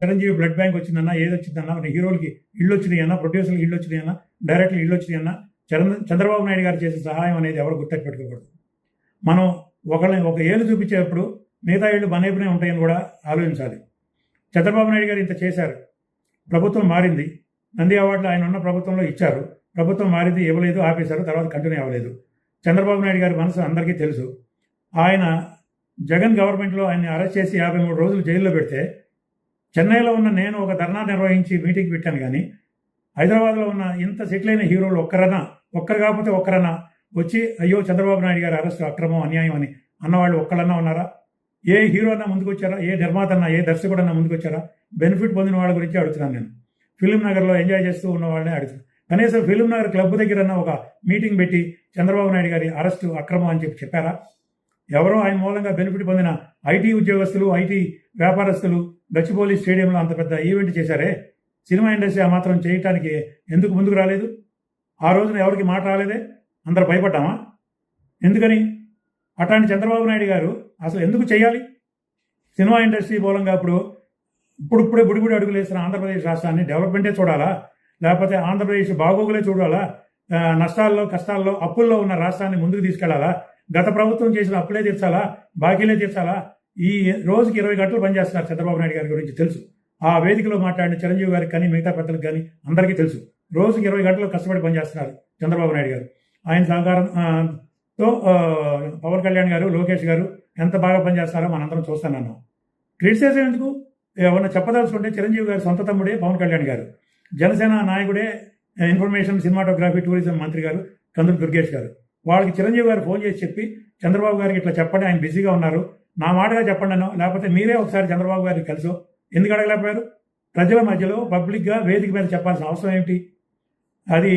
Chiranjeevi blood bank వచ్చిందన్నా, ఏది వచ్చిందన్నా, హీరోలకి ఇళ్ళు వచ్చినాయన్నా, ప్రొడ్యూసర్కి ఇళ్ళు వచ్చినాయన్నా, డైరెక్టర్లు ఇళ్ళు వచ్చినాయన్నా, చంద్రబాబు నాయుడు గారు చేసే సహాయం అనేది ఎవరు గుర్తుపెట్టుకోకూడదు. మనం ఒక ఏళ్ళు చూపించేటప్పుడు మిగతా ఏళ్ళు మనైపునే ఉంటాయని కూడా ఆలోచించాలి. చంద్రబాబు నాయుడు గారు ఇంత చేశారు, ప్రభుత్వం మారింది, నంది అవార్డులు ఆయన ఉన్న ప్రభుత్వంలో ఇచ్చారు, ప్రభుత్వం మారింది, ఇవ్వలేదు, ఆపేశారు, తర్వాత కంటిన్యూ అవ్వలేదు. చంద్రబాబు నాయుడు గారి మనసు అందరికీ తెలుసు. ఆయన జగన్ గవర్నమెంట్లో ఆయన్ని అరెస్ట్ చేసి 53 రోజులు జైల్లో పెడితే చెన్నైలో ఉన్న నేను ఒక ధర్నా నిర్వహించి మీటింగ్ పెట్టాను. కానీ హైదరాబాద్లో ఉన్న ఇంత సెటిల్ అయిన హీరోలు ఒక్కరు కాకపోతే ఒక్కరన్నా వచ్చి అయ్యో చంద్రబాబు నాయుడు గారి అరెస్ట్ అక్రమం, అన్యాయం అని అన్నవాళ్ళు ఒక్కళ్ళన్నా ఉన్నారా? ఏ హీరో అన్నా ముందుకు వచ్చారా? ఏ నిర్మాత అన్నా, ఏ దర్శకుడు అన్నా ముందుకు వచ్చారా? బెనిఫిట్ పొందిన వాళ్ళ గురించి అడుగుతున్నాను నేను. ఫిలిం నగర్లో ఎంజాయ్ చేస్తూ ఉన్న వాళ్ళనే అడుగుతున్నాను. కనీసం ఫిలిం నగర్ క్లబ్ దగ్గర ఒక మీటింగ్ పెట్టి చంద్రబాబు నాయుడు గారి అరెస్టు అక్రమం అని చెప్పారా? ఎవరో ఆయన మూలంగా బెనిఫిట్ పొందిన ఐటీ ఉద్యోగస్తులు, ఐటీ వ్యాపారస్తులు గచ్చిబౌలి స్టేడియంలో అంత పెద్ద ఈవెంట్ చేశారే, సినిమా ఇండస్ట్రీ ఆ మాత్రం చేయటానికి ఎందుకు ముందుకు రాలేదు? ఆ రోజున ఎవరికి మాట రాలేదే? అందరూ భయపడ్డామా? ఎందుకని? అట్లాంటి చంద్రబాబు నాయుడు గారు అసలు ఎందుకు చేయాలి? సినిమా ఇండస్ట్రీ మూలంగా ఇప్పుడిప్పుడే బుడిబుడి అడుగులు వేసిన ఆంధ్రప్రదేశ్ రాష్ట్రాన్ని డెవలప్మెంటే చూడాలా? లేకపోతే ఆంధ్రప్రదేశ్ బాగోగులే చూడాలా? నష్టాల్లో, కష్టాల్లో, అప్పుల్లో ఉన్న రాష్ట్రాన్ని ముందుకు తీసుకెళ్లాలా? గత ప్రభుత్వం చేసిన అప్పులే తీర్చాలా? బాకీలే తీర్చాలా? ఈ రోజుకి 20 గంటలు పనిచేస్తున్నారు చంద్రబాబు నాయుడు గారి గురించి తెలుసు. ఆ వేదికలో మాట్లాడిన చిరంజీవి గారికి కానీ, మిగతా పెద్దలకు కానీ అందరికీ తెలుసు. రోజుకి 20 గంటలు కష్టపడి పనిచేస్తున్నారు చంద్రబాబు నాయుడు గారు. ఆయన సహకారంతో పవన్ కళ్యాణ్ గారు, లోకేష్ గారు ఎంత బాగా పనిచేస్తారో మనందరం చూస్తానన్నాం. క్రిటిసైజ్ ఎందుకు? ఏమన్నా చెప్పదలుచుకుంటే చిరంజీవి గారి సొంత తమ్ముడే పవన్ కళ్యాణ్ గారు, జనసేన నాయకుడే ఇన్ఫర్మేషన్, సినిమాటోగ్రఫీ, టూరిజం మంత్రి గారు కందులు దుర్గేష్ గారు. వాళ్ళకి చిరంజీవి గారు ఫోన్ చేసి చెప్పి చంద్రబాబు గారికి ఇట్లా చెప్పండి, ఆయన బిజీగా ఉన్నారు, నా మాటగా చెప్పండి అన్నో, లేకపోతే మీరే ఒకసారి చంద్రబాబు గారికి కలిసో ఎందుకు అడగలేకపోయారు? ప్రజల మధ్యలో పబ్లిక్గా వేదిక మీద చెప్పాల్సిన అవసరం ఏమిటి? అది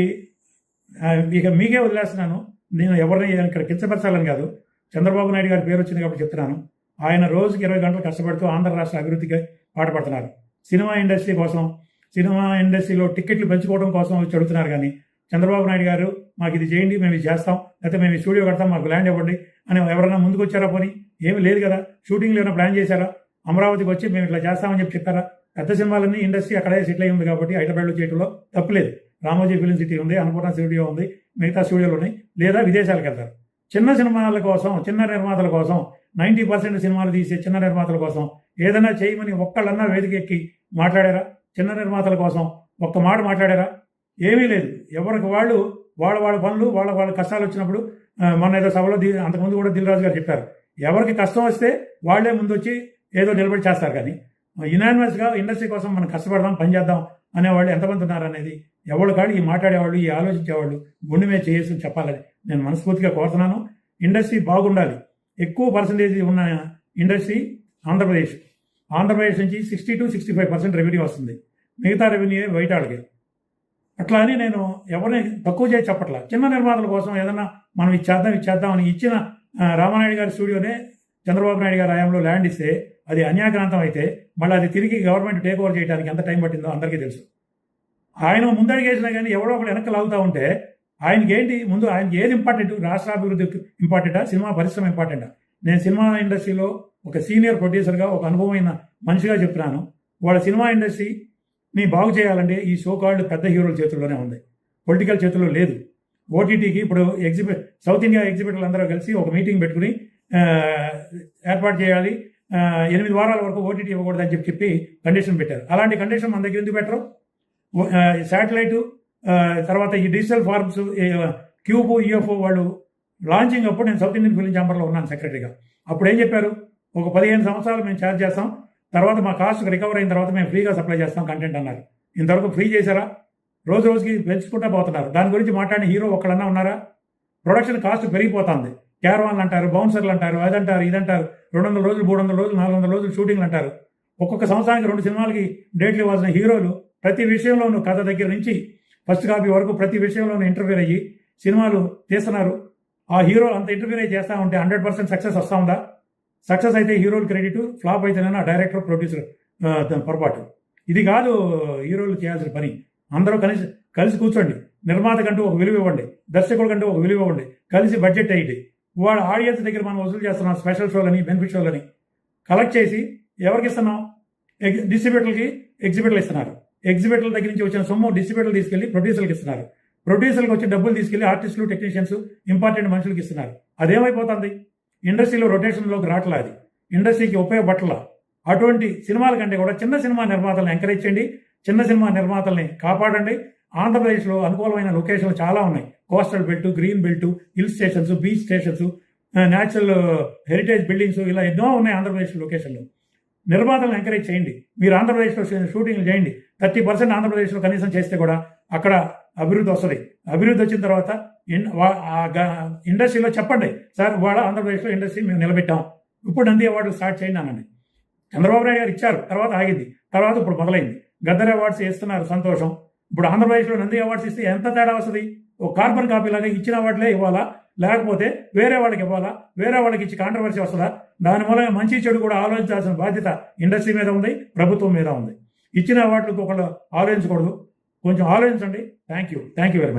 ఇక మీకే వదిలేస్తున్నాను. నేను ఎవరిని ఇక్కడ కించపరచాలని కాదు, చంద్రబాబు నాయుడు గారి పేరు వచ్చింది కాబట్టి చెప్తున్నాను. ఆయన రోజుకి 20 గంటలు కష్టపడుతూ ఆంధ్ర రాష్ట్ర అభివృద్ధికి పాటుపడుతున్నారు. సినిమా ఇండస్ట్రీ కోసం, సినిమా ఇండస్ట్రీలో టికెట్లు పెంచుకోవడం కోసం వచ్చి అడుగుతున్నారు. కానీ చంద్రబాబు నాయుడు గారు మాకు ఇది చేయండి, మేము ఇది చేస్తాం, లేకపోతే మేము ఈ స్టూడియో కడతాం, మాకు ల్యాండ్ ఇవ్వండి అని ఎవరైనా ముందుకు వచ్చారా? పోనీ ఏమీ లేదు కదా. షూటింగ్లు ఏమైనా ప్లాన్ చేశారా? అమరావతికి వచ్చి మేము ఇట్లా చేస్తామని చెప్పారా? పెద్ద సినిమాలన్నీ ఇండస్ట్రీ అక్కడే సెటిల్ అయి ఉంది కాబట్టి హైదరాబాద్లో చేయడంలో తప్పులేదు. రామోజీ ఫిలిం సిటీ ఉంది, అన్నపూర్ణ స్టూడియో ఉంది, మిగతా స్టూడియోలు ఉన్నాయి. లేదా విదేశాలకు వెళ్తారు. చిన్న సినిమాల కోసం, చిన్న నిర్మాతల కోసం, 90% సినిమాలు తీసే చిన్న నిర్మాతల కోసం ఏదైనా చేయమని ఒక్కళ్ళన్నా వేదిక ఎక్కి మాట్లాడారా? చిన్న నిర్మాతల కోసం ఒక్క మాట మాట్లాడారా? ఏమీ లేదు. ఎవరికి వాళ్ళు వాళ్ళ పనులు, వాళ్ళ కష్టాలు వచ్చినప్పుడు మొన్న ఏదో సభలో అంతకుముందు కూడా దిల్ రాజు గారు చెప్పారు, ఎవరికి కష్టం వస్తే వాళ్లే ముందు వచ్చి ఏదో నిలబడి చేస్తారు. కానీ యునానిమస్గా ఇండస్ట్రీ కోసం మనం కష్టపడదాం, పనిచేద్దాం అనేవాళ్ళు ఎంతమంది ఉన్నారనేది ఎవరు కాదు. ఈ మాట్లాడేవాళ్ళు, ఈ ఆలోచించేవాళ్ళు గుండె మీద చేసి చెప్పాలని నేను మనస్ఫూర్తిగా కోరుతున్నాను. ఇండస్ట్రీ బాగుండాలి. ఎక్కువ పర్సంటేజ్ ఉన్న ఇండస్ట్రీ ఆంధ్రప్రదేశ్ నుంచి 60 to 65% రెవెన్యూ వస్తుంది. మిగతా రెవెన్యూ బయట వాళ్ళకి. అట్లా అని నేను ఎవరిని తక్కువ చేసి చెప్పట్లా. చిన్న నిర్మాతల కోసం ఏదన్నా మనం ఇచ్చేద్దాం అని ఇచ్చిన రామానాయుడు గారి స్టూడియోనే చంద్రబాబు నాయుడు గారి హయాంలో ల్యాండ్ ఇస్తే అది అన్యాక్రాంతం అయితే మళ్ళీ అది తిరిగి గవర్నమెంట్ టేక్ ఓవర్ చేయడానికి ఎంత టైం పట్టిందో అందరికీ తెలుసు. ఆయన ముందడిగేసినా కానీ ఎవరో ఒకరు వెనక్కి లాగుతూ ఉంటే ఆయనకి ఏంటి? ముందు ఆయనకి ఏది ఇంపార్టెంట్? రాష్ట్రాభివృద్ధి ఇంపార్టెంటా, సినిమా పరిశ్రమ ఇంపార్టెంటా? నేను సినిమా ఇండస్ట్రీలో ఒక సీనియర్ ప్రొడ్యూసర్గా, ఒక అనుభవమైన మనిషిగా చెప్తున్నాను. వాళ్ళ సినిమా ఇండస్ట్రీని బాగు చేయాలంటే ఈ సోకాల్డ్ పెద్ద హీరోల చేతుల్లోనే ఉంది, పొలిటికల్ చేతుల్లో లేదు. ఓటీటీకి ఇప్పుడు సౌత్ ఇండియా ఎగ్జిబిటర్లు అందరూ కలిసి ఒక మీటింగ్ పెట్టుకుని ఏర్పాటు చేయాలి, 8 వారాల వరకు ఓటీటీ ఇవ్వకూడదని చెప్పి కండిషన్ పెట్టారు. అలాంటి కండిషన్ మన దగ్గర ఎందుకు పెట్టరు? శాటిలైటు తర్వాత ఈ డిజిటల్ ఫార్మ్స్, క్యూబ్, యూఎఫ్ఓ వాళ్ళు లాంచింగ్ అప్పుడు నేను సౌత్ ఇండియన్ ఫిలిం ఛాంబర్లో ఉన్నాను సెక్రటరీగా. అప్పుడు ఏం చెప్పారు? ఒక 15 సంవత్సరాలు మేము ఛార్జ్ చేస్తాం, తర్వాత మా కాస్ట్ రికవర్ అయిన తర్వాత మేము ఫ్రీగా సప్లై చేస్తాం కంటెంట్ అన్నారు. ఇంతవరకు ఫ్రీ చేశారా? రోజుకి పెంచుకుంటా పోతున్నారు. దాని గురించి మాట్లాడిన హీరో ఒక్కడన్నా ఉన్నారా? ప్రొడక్షన్ కాస్ట్ పెరిగిపోతుంది. క్యారవాన్లు అంటారు, బౌన్సర్లు అంటారు, అదంటారు, ఇదంటారు, 200 రోజులు, 300 రోజులు, 400 రోజులు షూటింగ్లు అంటారు. ఒక్కొక్క సంవత్సరానికి 2 సినిమాలకి డేట్లు ఇవ్వాల్సిన హీరోలు ప్రతి విషయంలోనూ, కథ దగ్గర నుంచి ఫస్ట్ కాపీ వరకు ప్రతి విషయంలోనూ ఇంటర్ఫీర్ అయ్యి సినిమాలు తీస్తున్నారు. ఆ హీరో అంత ఇంటర్ఫీర్ అయ్యి చేస్తూ ఉంటే 100% సక్సెస్ వస్తూ ఉందా? సక్సెస్ అయితే హీరోలు క్రెడిట్, ఫ్లాప్ అయితేనే డైరెక్టర్, ప్రొడ్యూసర్ పొరపాటు. ఇది కాదు హీరోలు చేయాల్సిన పని. అందరూ కలిసి కూర్చోండి, నిర్మాత కంటూ ఒక విలువ ఇవ్వండి, దర్శకుడు కంటూ ఒక విలువ ఇవ్వండి, కలిసి బడ్జెట్ అయ్యింది. వాళ్ళ ఆడియన్స్ దగ్గర మనం వసూలు చేస్తున్నాం స్పెషల్ షోలని, బెనిఫిట్ షోలని కలెక్ట్ చేసి ఎవరికి ఇస్తున్నాం? డిస్ట్రిబ్యూటర్లకి ఎగ్జిబిటర్లు ఇస్తున్నారు. ఎగ్జిబిటర్ల దగ్గర నుంచి వచ్చిన సొమ్ము డిస్ట్రిబ్యూటర్లు తీసుకెళ్లి ప్రొడ్యూసర్లకు ఇస్తున్నారు. ప్రొడ్యూసర్లకు వచ్చి డబ్బులు తీసుకెళ్లి ఆర్టిస్టులు, టెక్నీషియన్స్, ఇంపార్టెంట్ మనుషులకు ఇస్తున్నారు. అదేమైపోతుంది? ఇండస్ట్రీలో రొటేషన్లోకి రావట్లా, అది ఇండస్ట్రీకి ఉపయోగపట్ల. అటువంటి సినిమాల కంటే కూడా చిన్న సినిమా నిర్మాతలను ఎంకరేజ్ చేయండి, చిన్న సినిమా నిర్మాతల్ని కాపాడండి. ఆంధ్రప్రదేశ్లో అనుకూలమైన లొకేషన్లు చాలా ఉన్నాయి. Coastal belt, green belt, hill stations, beach stations, natural heritage buildings, ఇలా ఎన్నో ఉన్నాయి ఆంధ్రప్రదేశ్ లొకేషన్లు. నిర్మాతలను ఎంకరేజ్ చేయండి. మీరు ఆంధ్రప్రదేశ్లో షూటింగ్లు చేయండి. 30% ఆంధ్రప్రదేశ్లో కనీసం చేస్తే కూడా అక్కడ అభివృద్ధి వస్తుంది. అభివృద్ధి వచ్చిన తర్వాత ఇండస్ట్రీలో చెప్పండి, సార్ ఇవాళ ఆంధ్రప్రదేశ్లో ఇండస్ట్రీ మేము నిలబెట్టాం, ఇప్పుడు నంది అవార్డు స్టార్ట్ చేయండి అనండి. చంద్రబాబు నాయుడు గారు ఇచ్చారు, తర్వాత ఆగింది, తర్వాత ఇప్పుడు మొదలైంది. గద్దర్ అవార్డ్స్ ఇస్తున్నారు, సంతోషం. ఇప్పుడు ఆంధ్రప్రదేశ్లో నంది అవార్డ్స్ ఇస్తే ఎంత తేడా వస్తుంది? ఒక కార్బన్ కాపీ లాగా ఇచ్చిన వాటిలే ఇవ్వాలా, లేకపోతే వేరే వాళ్ళకి ఇవ్వాలా? వేరే వాళ్ళకి ఇచ్చి కాంట్రవర్సీ వస్తుందా? దాని మూలంగా మంచి చెడు కూడా ఆలోచించాల్సిన బాధ్యత ఇండస్ట్రీ మీద ఉంది, ప్రభుత్వం మీద ఉంది. ఇచ్చిన వాటికి ఒకళ్ళు ఆలోచించకూడదు, కొంచెం ఆలోచించండి. Thank you very much.